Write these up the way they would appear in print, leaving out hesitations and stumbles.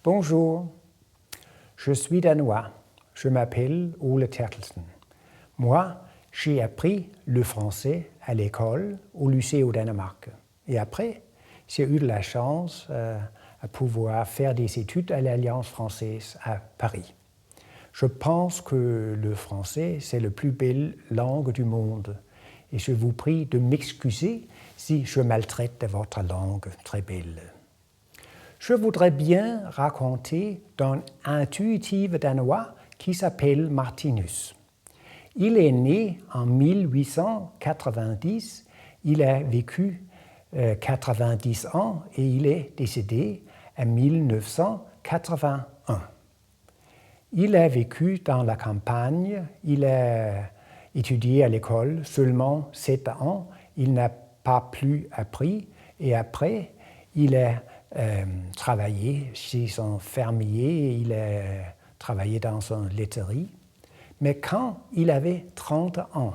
Bonjour, je suis danois. Je m'appelle Ole Terkelsen. Moi, j'ai appris le français à l'école, au lycée au Danemark. Et après, j'ai eu de la chance à pouvoir faire des études à l'Alliance française à Paris. Je pense que le français, c'est la plus belle langue du monde. Et je vous prie de m'excuser si je maltraite votre langue très belle. Je voudrais bien raconter d'un intuitif danois qui s'appelle Martinus. Il est né en 1890, il a vécu 90 ans et il est décédé en 1981. Il a vécu dans la campagne, il a étudié à l'école seulement 7 ans, il n'a pas plus appris et après il a travaillé chez un fermier, il a travaillé dans une laiterie. Mais quand il avait 30 ans,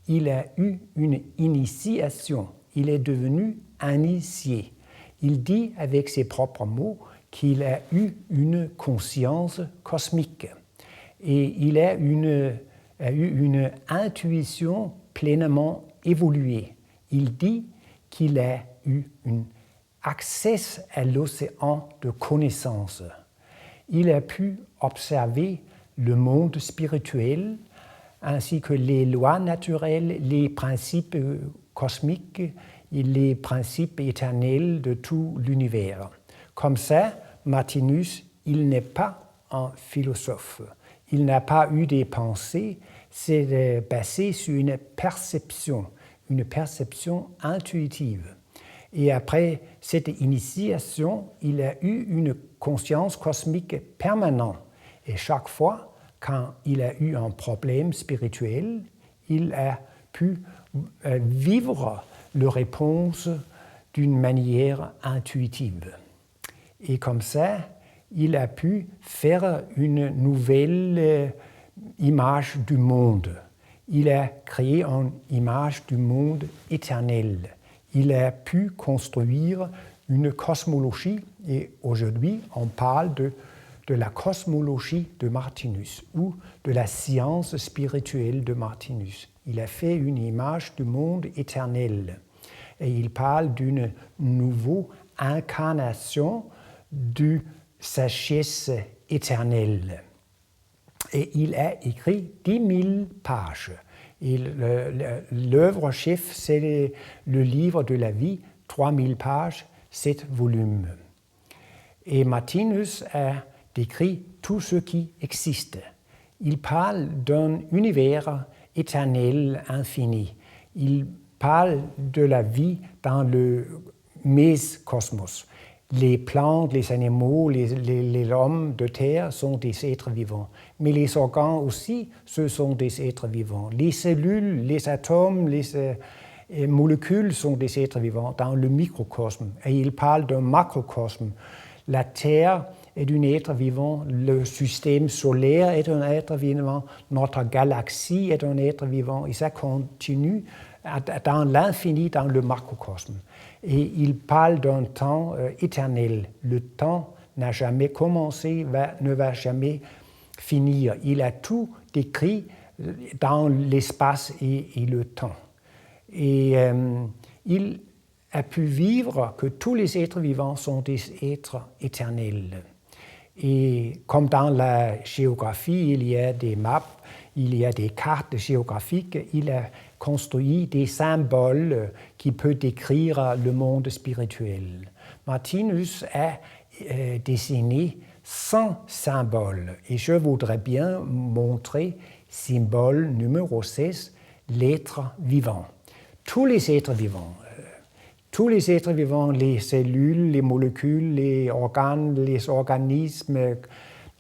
il a eu une initiation, il est devenu initié. Il dit avec ses propres mots qu'il a eu une conscience cosmique et il a eu une intuition pleinement évoluée. Il dit qu'il a eu un accès à l'océan de connaissances. Il a pu observer le monde spirituel ainsi que les lois naturelles, les principes cosmiques et les principes éternels de tout l'univers. Comme ça, Martinus, il n'est pas un philosophe. Il n'a pas eu des pensées, c'est basé sur une perception intuitive. Et après cette initiation, il a eu une conscience cosmique permanente. Et chaque fois, quand il a eu un problème spirituel, il a pu vivre la réponse d'une manière intuitive. Et comme ça, il a pu faire une nouvelle image du monde. Il a créé une image du monde éternel. Il a pu construire une cosmologie et aujourd'hui on parle de la cosmologie de Martinus ou de la science spirituelle de Martinus. Il a fait une image du monde éternel et il parle d'une nouvelle incarnation de sagesse éternelle. Et il a écrit 10 000 pages. Et l'œuvre chef, c'est le livre de la vie, 3000 pages, 7 volumes. Et Martinus a décrit tout ce qui existe. Il parle d'un univers éternel, infini. Il parle de la vie dans le méscosmos. Les plantes, les animaux, les hommes de terre sont des êtres vivants. Mais les organes aussi, ce sont des êtres vivants. Les cellules, les atomes, les molécules sont des êtres vivants dans le microcosme. Et il parle d'un macrocosme. La Terre est un être vivant, le système solaire est un être vivant, notre galaxie est un être vivant. Et ça continue dans l'infini, dans le macrocosme. Et il parle d'un temps éternel. Le temps n'a jamais commencé, ne va jamais finir. Il a tout décrit dans l'espace et le temps. Et il a pu vivre que tous les êtres vivants sont des êtres éternels. Et comme dans la géographie, il y a des maps, il y a des cartes géographiques, il a construit des symboles qui peuvent décrire le monde spirituel. Martinus a dessiné 100 symboles et je voudrais bien montrer symbole numéro 16, l'être vivant. Tous les êtres vivants, les cellules, les molécules, les organes, les organismes,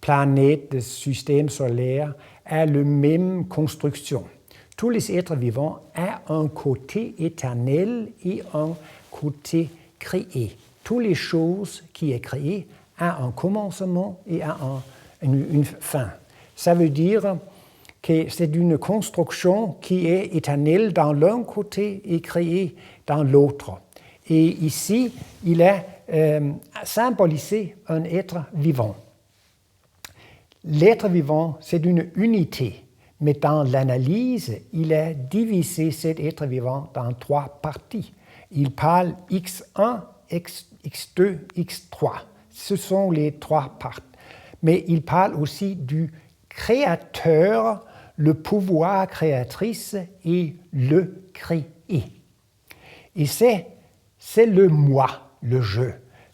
planètes, systèmes solaires, ont la même construction. Tous les êtres vivants ont un côté éternel et un côté créé. Toutes les choses qui sont créées ont un commencement et une fin. Ça veut dire que c'est une construction qui est éternelle dans l'un côté et créée dans l'autre. Et ici, il a symboliser un être vivant. L'être vivant, c'est une unité, mais dans l'analyse, il a divisé cet être vivant dans 3 parties. Il parle X1, X2, X3. Ce sont les 3 parties. Mais il parle aussi du créateur, le pouvoir créatrice et le créé. Et c'est le moi, le je.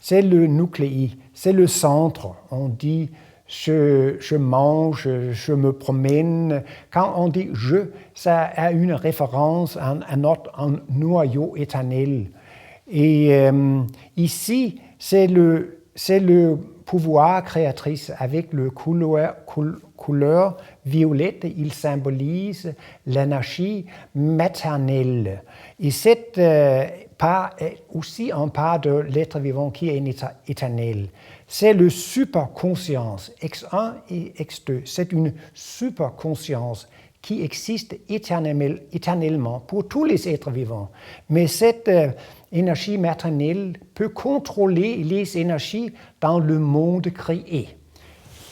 C'est le nucléi, c'est le centre. On dit je mange, je me promène. Quand on dit je, ça a une référence à un noyau éternel. Et ici, c'est le pouvoir créatrice avec le couleur violette. Il symbolise l'énergie maternelle. Et cette part est aussi une part de l'être vivant qui est éternel. C'est le superconscience, X1 et X2. C'est une superconscience qui existe éternellement pour tous les êtres vivants. Mais cette énergie maternelle peut contrôler les énergies dans le monde créé.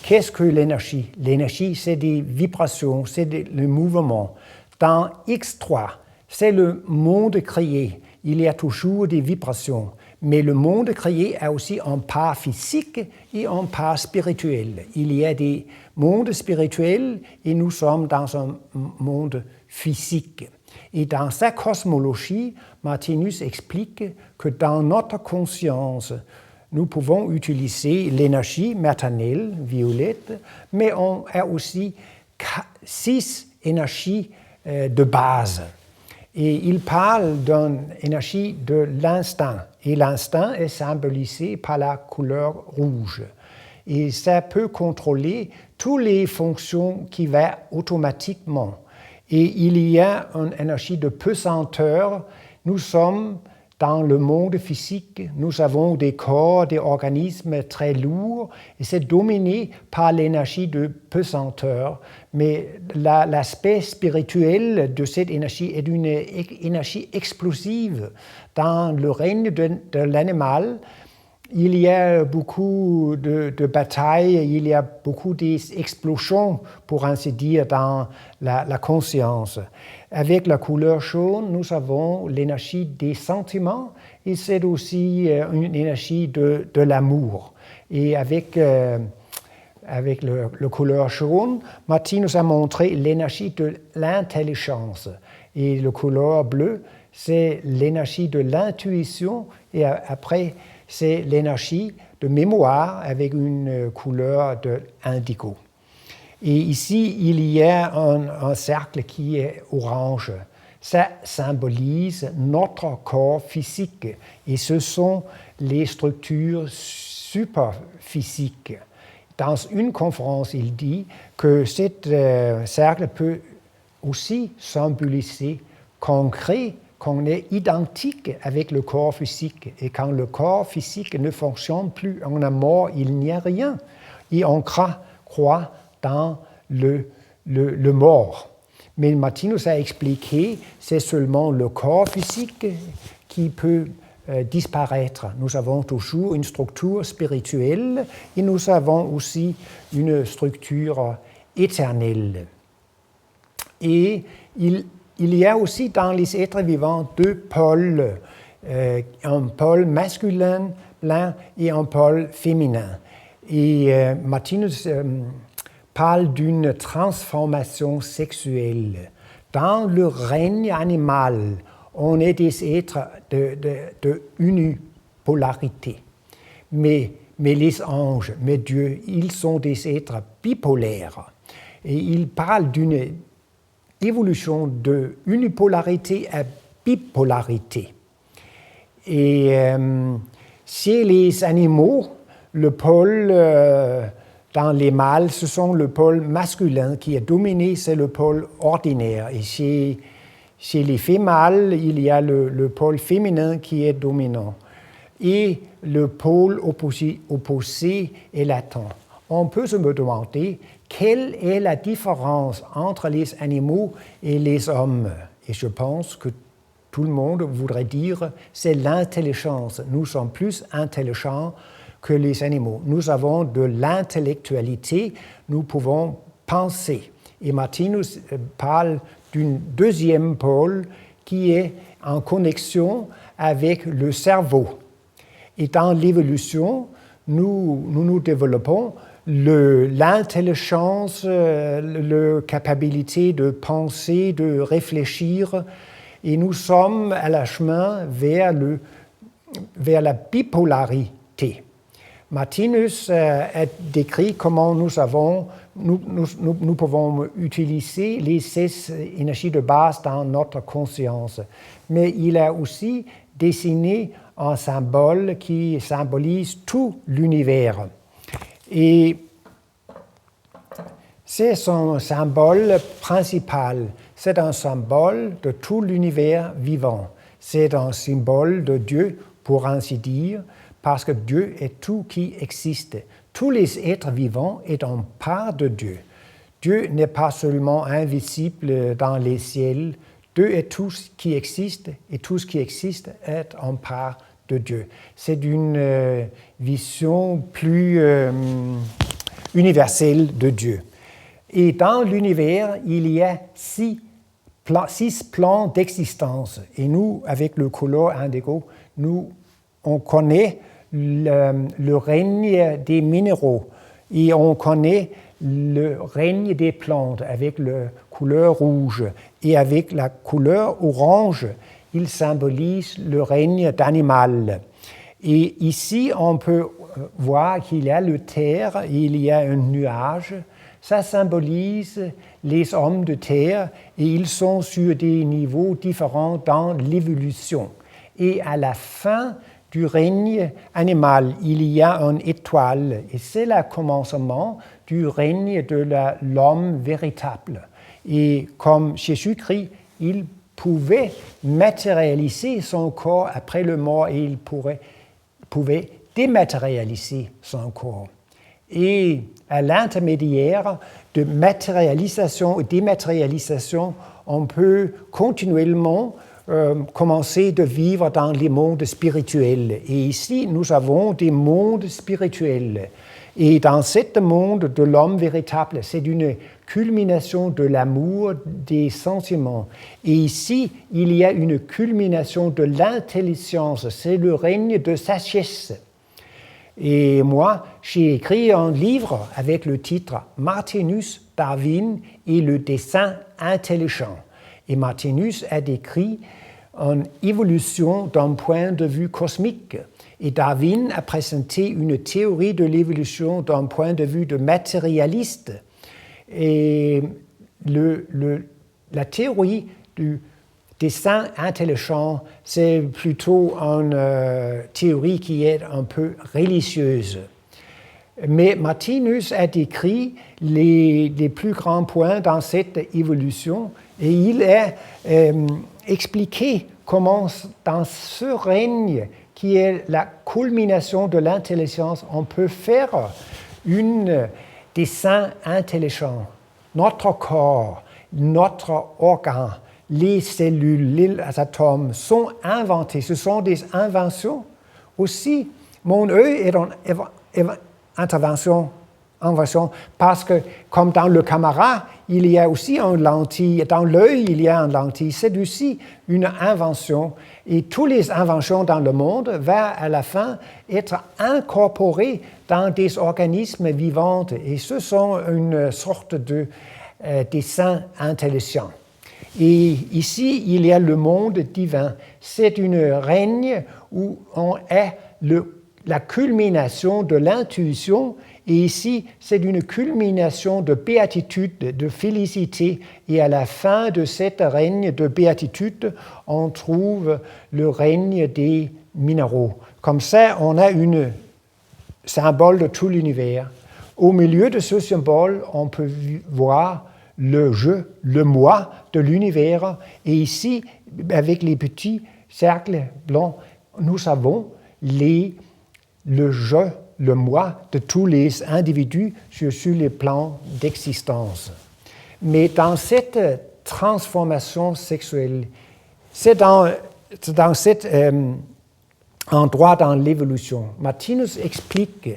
Qu'est-ce que l'énergie? L'énergie, c'est des vibrations, c'est le mouvement. Dans X3, c'est le monde créé. Il y a toujours des vibrations. Mais le monde créé a aussi un part physique et un part spirituel. Il y a des mondes spirituels et nous sommes dans un monde physique. Et dans sa cosmologie, Martinus explique que dans notre conscience, nous pouvons utiliser l'énergie maternelle, violette, mais on a aussi 6 énergies de base. Et il parle d'une énergie de l'instinct. Et l'instinct est symbolisé par la couleur rouge. Et ça peut contrôler toutes les fonctions qui vont automatiquement. Et il y a une énergie de pesanteur. Nous sommes dans le monde physique, nous avons des corps, des organismes très lourds, et c'est dominé par l'énergie de pesanteur. Mais l'aspect spirituel de cette énergie est une énergie explosive. Dans le règne de l'animal, il y a beaucoup de batailles, il y a beaucoup d'explosions, pour ainsi dire, dans la conscience. Avec la couleur jaune, nous avons l'énergie des sentiments et c'est aussi une énergie de l'amour. Et avec le couleur jaune, Martin nous a montré l'énergie de l'intelligence. Et le couleur bleu, c'est l'énergie de l'intuition et après, c'est l'énergie de mémoire avec une couleur de indigo. Et ici, il y a un cercle qui est orange. Ça symbolise notre corps physique et ce sont les structures superphysiques. Dans une conférence, il dit que ce cercle peut aussi symboliser concret qu'on est identique avec le corps physique. Et quand le corps physique ne fonctionne plus, on est mort, il n'y a rien. Et on croit dans le mort. Mais Martinus a expliqué, c'est seulement le corps physique qui peut disparaître. Nous avons toujours une structure spirituelle et nous avons aussi une structure éternelle. Et il y a aussi dans les êtres vivants 2 pôles, un pôle masculin et un pôle féminin. Et Martinus parle d'une transformation sexuelle. Dans le règne animal, on est des êtres de unipolarité. Mais les anges, mais Dieu, ils sont des êtres bipolaires. Et il parle d'une évolution de unipolarité à bipolarité. Et chez les animaux, le pôle dans les mâles, ce sont le pôle masculin qui est dominé, c'est le pôle ordinaire. Et chez les femelles, il y a le pôle féminin qui est dominant. Et le pôle opposé est latent. On peut se demander quelle est la différence entre les animaux et les hommes. Et je pense que tout le monde voudrait dire, c'est l'intelligence. Nous sommes plus intelligents que les animaux. Nous avons de l'intellectualité, nous pouvons penser. Et Martinus parle d'une deuxième pôle qui est en connexion avec le cerveau. Et dans l'évolution, nous développons l'intelligence, la capacité de penser, de réfléchir, et nous sommes à la chemin vers la bipolarité. Martinus a décrit comment nous pouvons utiliser les 6 énergies de base dans notre conscience. Mais il a aussi dessiné un symbole qui symbolise tout l'univers. Et c'est son symbole principal. C'est un symbole de tout l'univers vivant. C'est un symbole de Dieu, pour ainsi dire, parce que Dieu est tout qui existe. Tous les êtres vivants sont en part de Dieu. Dieu n'est pas seulement invisible dans les ciels. Dieu est tout ce qui existe, et tout ce qui existe est en part de Dieu. C'est une vision plus universelle de Dieu. Et dans l'univers, il y a 6 plans d'existence. Et nous, avec le couleur indigo, on connaît le règne des minéraux et on connaît le règne des plantes avec la couleur rouge. Et avec la couleur orange, il symbolise le règne d'animal. Et ici, on peut voir qu'il y a le terre, il y a un nuage. Ça symbolise les hommes de terre et ils sont sur des niveaux différents dans l'évolution. Et à la fin du règne animal, il y a une étoile et c'est le commencement du règne de l'homme véritable. Et comme Jésus-Christ, il pouvait matérialiser son corps après le mort et il pouvait dématérialiser son corps. Et à l'intermédiaire de matérialisation et dématérialisation, on peut continuellement commencer de vivre dans les mondes spirituels. Et ici, nous avons des mondes spirituels. Et dans ce monde de l'homme véritable, c'est une culmination de l'amour, des sentiments. Et ici, il y a une culmination de l'intelligence, c'est le règne de sagesse. Et moi, j'ai écrit un livre avec le titre « Martinus, Darwin et le dessin intelligent ». Et Martinus a décrit une évolution d'un point de vue cosmique. Et Darwin a présenté une théorie de l'évolution d'un point de vue de matérialiste. Et la théorie du dessin intelligent, c'est plutôt une théorie qui est un peu religieuse. Mais Martinus a décrit les plus grands points dans cette évolution et il a expliqué comment dans ce règne qui est la culmination de l'intelligence, on peut faire un dessin intelligent. Notre corps, notre organe, les cellules, les atomes sont inventés. Ce sont des inventions. Aussi, mon œil est une invention parce que, comme dans le caméra, il y a aussi une lentille. Dans l'œil, il y a une lentille. C'est aussi une invention. Et toutes les inventions dans le monde vont à la fin être incorporées dans des organismes vivants. Et ce sont une sorte de dessin intelligent. Et ici, il y a le monde divin. C'est un règne où on a la culmination de l'intuition. Et ici, c'est une culmination de béatitude, de félicité. Et à la fin de cette règne de béatitude, on trouve le règne des minéraux. Comme ça, on a un symbole de tout l'univers. Au milieu de ce symbole, on peut voir le je, le moi de l'univers. Et ici, avec les petits cercles blancs, nous avons le je, le moi de tous les individus sur les plans d'existence. Mais dans cette transformation sexuelle, C'est dans cet endroit dans l'évolution, Martinus explique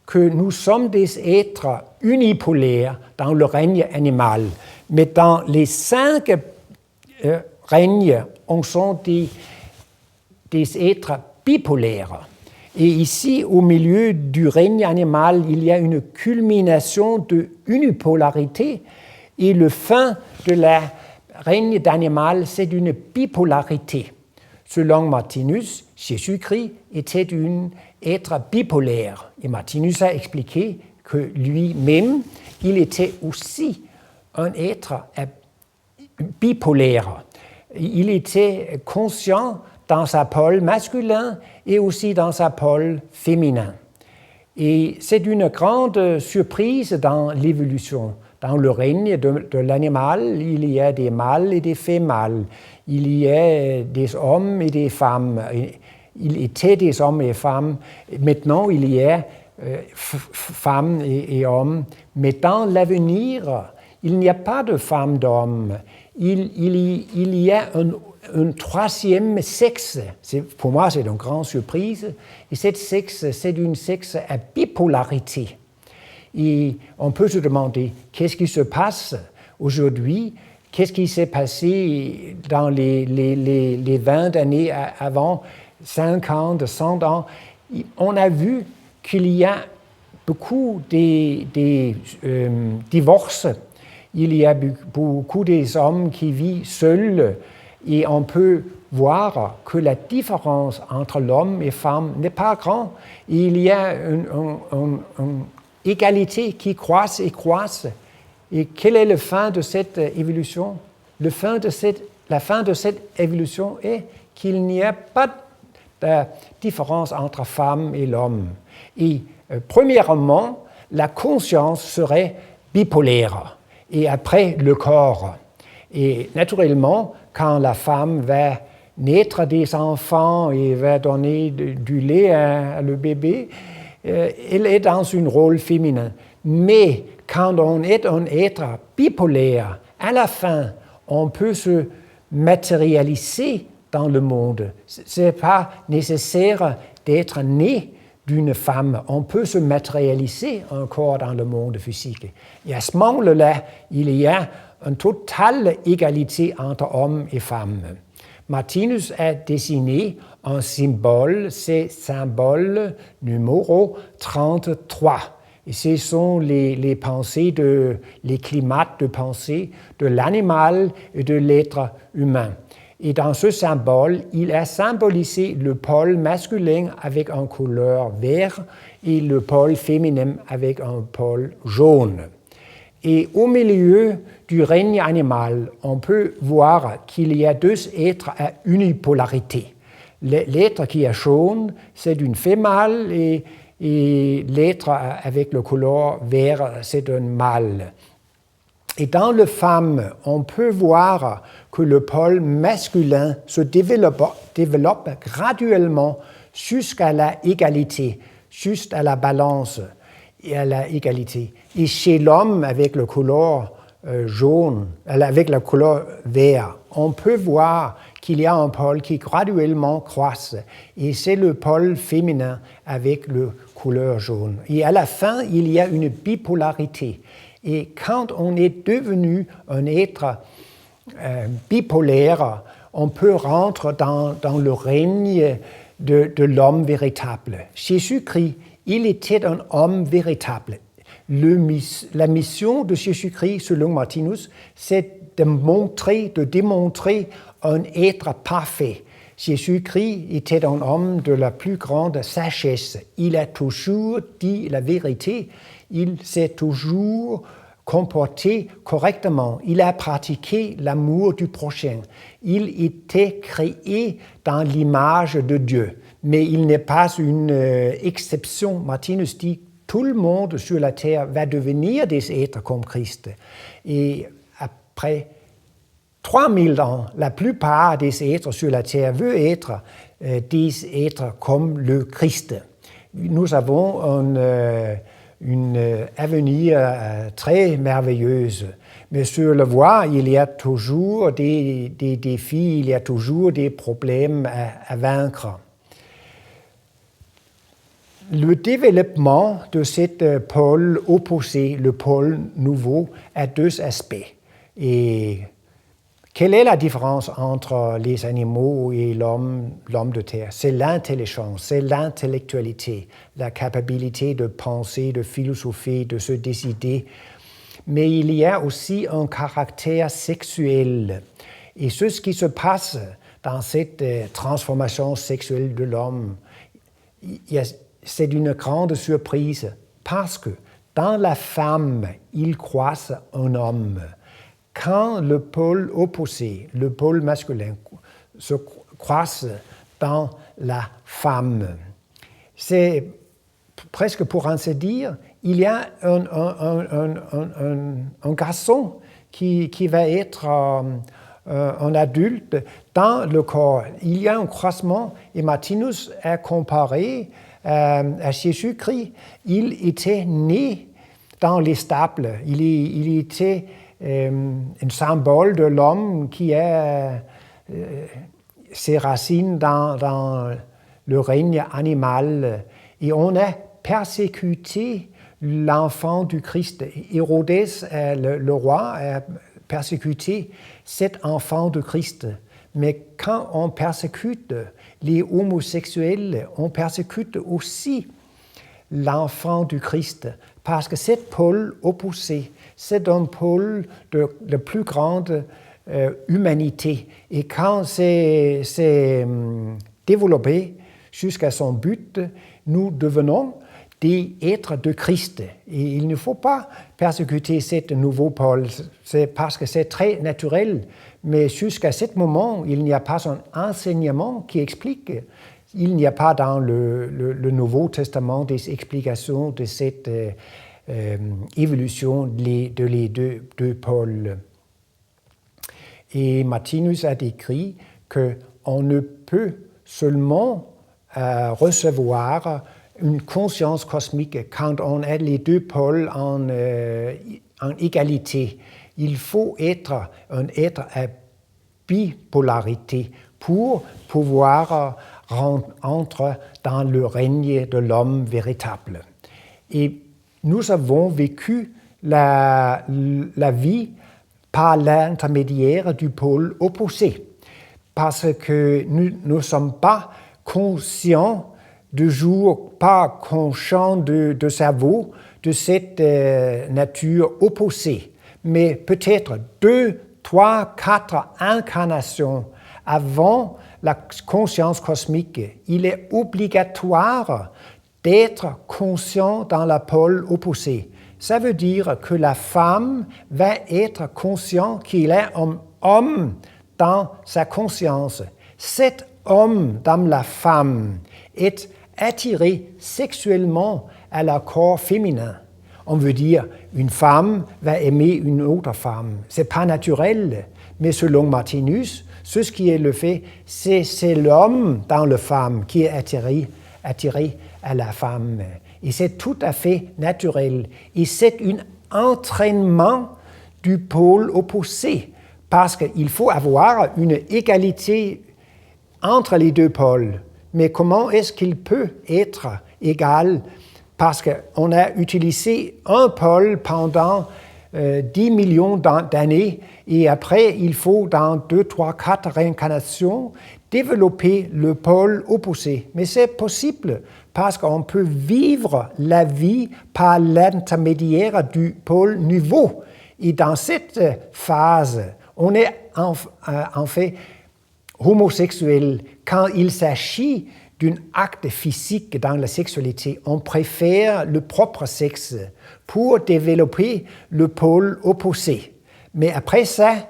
que nous sommes des êtres unipolaires dans le règne animal, mais dans les 5 règnes, on sont des êtres bipolaires. Et ici, au milieu du règne animal, il y a une culmination de unipolarité, et le fin de la règne d'animal, c'est une bipolarité. Selon Martinus, Jésus-Christ était un être bipolaire. Et Martinus a expliqué que lui-même, il était aussi un être bipolaire. Il était conscient dans sa pôle masculin et aussi dans sa pôle féminin. Et c'est une grande surprise dans l'évolution. Dans le règne de l'animal, il y a des mâles et des femelles. Il y a des hommes et des femmes. Il était des hommes et femmes. Maintenant, il y a femmes et hommes. Mais dans l'avenir, il n'y a pas de femmes d'hommes. Il y a un troisième sexe. Pour moi, c'est une grande surprise. Et cette sexe, c'est une sexe à bipolarité. Et on peut se demander, qu'est-ce qui se passe aujourd'hui? Qu'est-ce qui s'est passé dans les 20 années avant, 50, 100 ans? On a vu qu'il y a beaucoup de divorces. Il y a beaucoup des hommes qui vivent seuls et on peut voir que la différence entre l'homme et la femme n'est pas grande. Il y a une égalité qui croît et croît. Et quelle est la fin de cette évolution? La fin de cette évolution est qu'il n'y a pas de différence entre femme et l'homme. Et premièrement, la conscience serait bipolaire. Et après, le corps. Et naturellement, quand la femme va naître des enfants et va donner du lait à le bébé, elle est dans un rôle féminin. Mais quand on est un être bipolaire, à la fin, on peut se matérialiser dans le monde. Ce n'est pas nécessaire d'être né d'une femme. On peut se matérialiser encore dans le monde physique. Et à ce moment-là, il y a une totale égalité entre hommes et femmes. Martinus a dessiné un symbole, c'est symbole numéro 33. Et ce sont les pensées, les climats de pensée de l'animal et de l'être humain. Et dans ce symbole, il a symbolisé le pôle masculin avec une couleur vert et le pôle féminin avec un pôle jaune. Et au milieu du règne animal, on peut voir qu'il y a 2 êtres à unipolarité. L'être qui est jaune, c'est une femelle et l'être avec la couleur vert, c'est un mâle. Et dans la femme, on peut voir que le pôle masculin se développe graduellement jusqu'à la égalité, jusqu'à la balance et à la égalité. Et chez l'homme, avec la couleur jaune, avec la couleur vert, on peut voir qu'il y a un pôle qui graduellement croît. Et c'est le pôle féminin avec la couleur jaune. Et à la fin, il y a une bipolarité. Et quand on est devenu un être bipolaire, on peut rentrer dans le règne de l'homme véritable. Jésus-Christ, il était un homme véritable. La mission de Jésus-Christ, selon Martinus, c'est de démontrer un être parfait. Jésus-Christ était un homme de la plus grande sagesse. Il a toujours dit la vérité. Il s'est toujours comporté correctement. Il a pratiqué l'amour du prochain. Il était créé dans l'image de Dieu. Mais il n'est pas une exception. Martinus dit tout le monde sur la terre va devenir des êtres comme Christ. Et après 3000 ans, la plupart des êtres sur la terre veulent être des êtres comme le Christ. Nous avons une avenir très merveilleuse. Mais sur la voie, il y a toujours des défis, il y a toujours des problèmes à vaincre. Le développement de cette pôle opposé, le pôle nouveau, a deux aspects. Et quelle est la différence entre les animaux et l'homme de terre? C'est l'intelligence, c'est l'intellectualité, la capacité de penser, de philosopher, de se décider. Mais il y a aussi un caractère sexuel. Et ce qui se passe dans cette transformation sexuelle de l'homme, c'est une grande surprise parce que dans la femme, il croise un homme. Quand le pôle opposé, le pôle masculin, se croise dans la femme, c'est presque pour ainsi dire, il y a un garçon qui va être un adulte dans le corps. Il y a un croisement et Martinus a comparé à Jésus-Christ. Il était né dans les stables. Il était un symbole de l'homme qui a ses racines dans le règne animal. Et on a persécuté l'enfant du Christ. Hérodès, le roi, a persécuté cet enfant de Christ. Mais quand on persécute les homosexuels, on persécute aussi l'enfant du Christ. Parce que cette pôle opposé, c'est un pôle de plus grande humanité. Et quand c'est développé jusqu'à son but, nous devenons des êtres de Christ. Et il ne faut pas persécuter ce nouveau pôle, c'est parce que c'est très naturel. Mais jusqu'à ce moment, il n'y a pas un enseignement qui explique. Il n'y a pas dans le Nouveau Testament des explications de cette évolution de les deux pôles. Et Martinus a décrit qu'on ne peut seulement recevoir une conscience cosmique quand on a les deux pôles en égalité. Il faut être un être à bipolarité pour pouvoir entrer dans le règne de l'homme véritable. Et nous avons vécu la vie par l'intermédiaire du pôle opposé, parce que nous ne sommes pas conscients de jour, pas conscients de cerveau de cette nature opposée. Mais peut-être 2, 3, 4 incarnations avant la conscience cosmique, il est obligatoire d'être conscient dans la pôle opposée. Ça veut dire que la femme va être consciente qu'il est un homme dans sa conscience. Cet homme dans la femme est attiré sexuellement à la corps féminin. On veut dire une femme va aimer une autre femme. Ce n'est pas naturel, mais selon Martinus, ce qui est le fait, c'est l'homme dans la femme qui est attiré à la femme. Et c'est tout à fait naturel. Et c'est un entraînement du pôle opposé, parce qu'il faut avoir une égalité entre les deux pôles. Mais comment est-ce qu'il peut être égal? Parce qu'on a utilisé un pôle pendant 10 millions d'années et après, il faut dans 2, 3, 4 réincarnations développer le pôle opposé. Mais c'est possible parce qu'on peut vivre la vie par l'intermédiaire du pôle nouveau. Et dans cette phase, on est en fait homosexuel quand il s'agit d'un acte physique dans la sexualité. On préfère le propre sexe pour développer le pôle opposé. Mais après ça,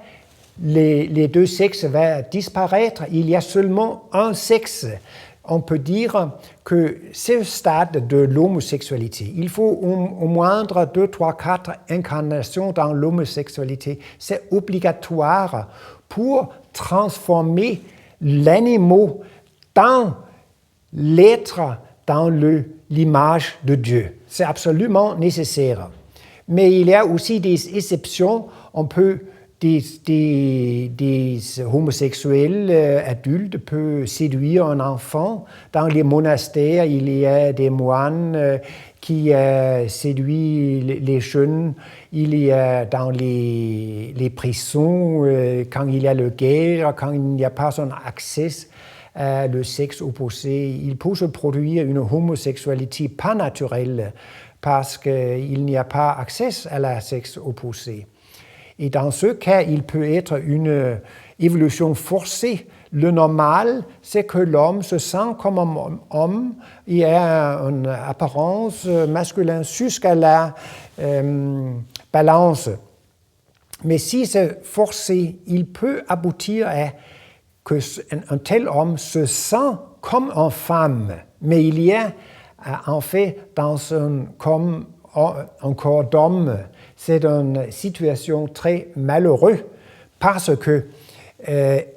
les deux sexes vont disparaître. Il y a seulement un sexe. On peut dire que c'est le stade de l'homosexualité. Il faut au moins 2, 3, 4 incarnations dans l'homosexualité. C'est obligatoire pour transformer l'animal dans l'être, dans l'image de Dieu. C'est absolument nécessaire. Mais il y a aussi des exceptions. On peut des homosexuels adultes peuvent séduire un enfant. Dans les monastères, il y a des moines qui séduisent les jeunes. Il y a dans les prisons, quand il y a la guerre, quand il n'y a pas un accès à le sexe opposé, il peut se produire une homosexualité pas naturelle parce qu'il n'y a pas accès à la sexe opposé. Et dans ce cas, il peut être une évolution forcée. Le normal, c'est que l'homme se sent comme un homme, il a une apparence masculine jusqu'à la balance. Mais si c'est forcé, il peut aboutir à qu'un tel homme se sent comme une femme. Mais il y a en fait dans un corps d'homme, c'est une situation très malheureuse parce que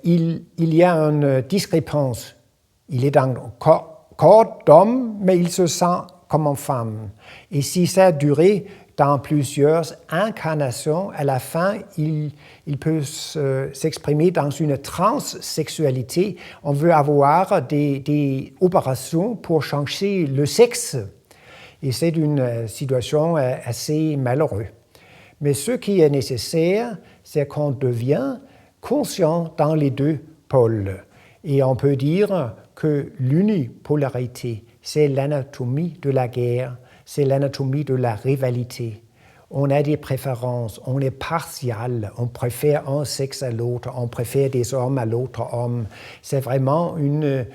il y a une discrépance. Il est dans un corps d'homme, mais il se sent comme une femme. Et si ça dure dans plusieurs incarnations, à la fin, il peut s'exprimer dans une transsexualité. On veut avoir des opérations pour changer le sexe. Et c'est une situation assez malheureuse. Mais ce qui est nécessaire, c'est qu'on devient conscient dans les deux pôles. Et on peut dire que l'unipolarité, c'est l'anatomie de la guerre, c'est l'anatomie de la rivalité. On a des préférences, on est partial, on préfère un sexe à l'autre, on préfère des hommes à l'autre homme. C'est vraiment une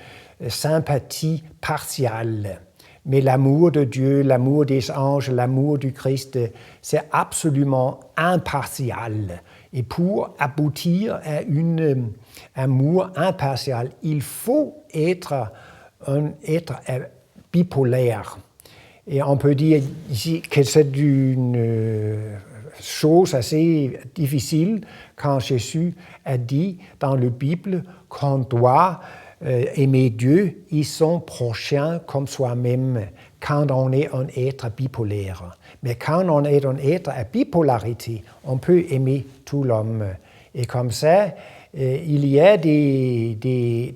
sympathie partiale. Mais l'amour de Dieu, l'amour des anges, l'amour du Christ, c'est absolument impartial. Et pour aboutir à un amour impartial, il faut être un être bipolaire. Et on peut dire ici que c'est une chose assez difficile quand Jésus a dit dans la Bible qu'on doit aimer Dieu et son prochain comme soi-même quand on est un être bipolaire. Mais quand on est un être à bipolarité, on peut aimer tout l'homme. Et comme ça, il y a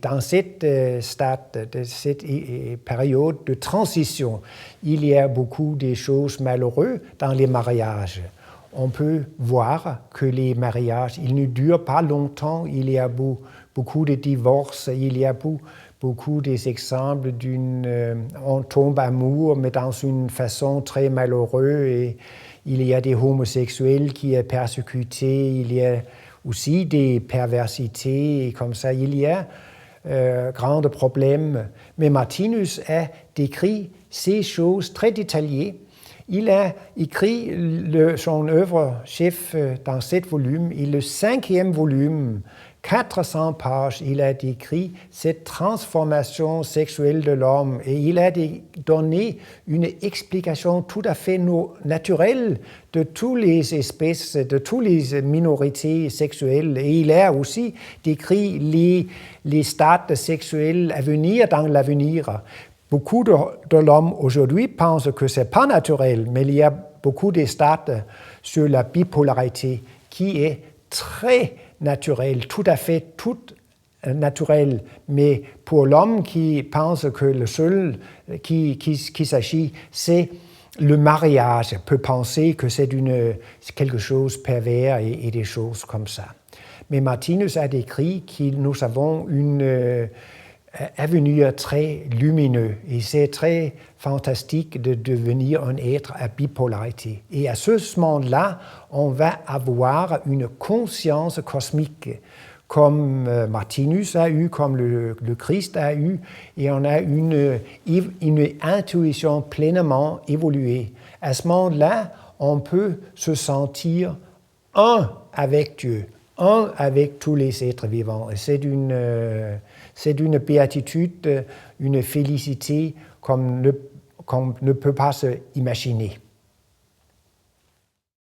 dans cette stade, de cette période de transition, il y a beaucoup de choses majeures dans les mariages. On peut voir que les mariages, ils ne durent pas longtemps, il y a beaucoup de divorces, il y a beaucoup d'exemples on tombe amoureux, mais dans une façon très malheureuse. Et il y a des homosexuels qui sont persécutés, il y a aussi des perversités, et comme ça, il y a grands problèmes. Mais Martinus a décrit ces choses très détaillées. Il a écrit son œuvre chef dans 7 volumes, et le 5e volume, 400 pages, il a décrit cette transformation sexuelle de l'homme et il a donné une explication tout à fait naturelle de toutes les espèces, de toutes les minorités sexuelles. Et il a aussi décrit les stades sexuels à venir dans l'avenir. Beaucoup de l'homme aujourd'hui pensent que ce n'est pas naturel, mais il y a beaucoup de stades sur la bipolarité qui est très naturel, tout à fait tout naturel. Mais pour l'homme qui pense que le seul qui s'agit, c'est le mariage, peut penser que c'est quelque chose de pervers et des choses comme ça. Mais Martinus a décrit que nous avons un avenir très lumineux et c'est très fantastique de devenir un être à bipolarité. Et à ce moment-là, on va avoir une conscience cosmique comme Martinus a eu, comme le Christ a eu, et on a une intuition pleinement évoluée. À ce moment-là, on peut se sentir un avec Dieu, un avec tous les êtres vivants. Et c'est une béatitude, une félicité qu'on ne peut pas se imaginer.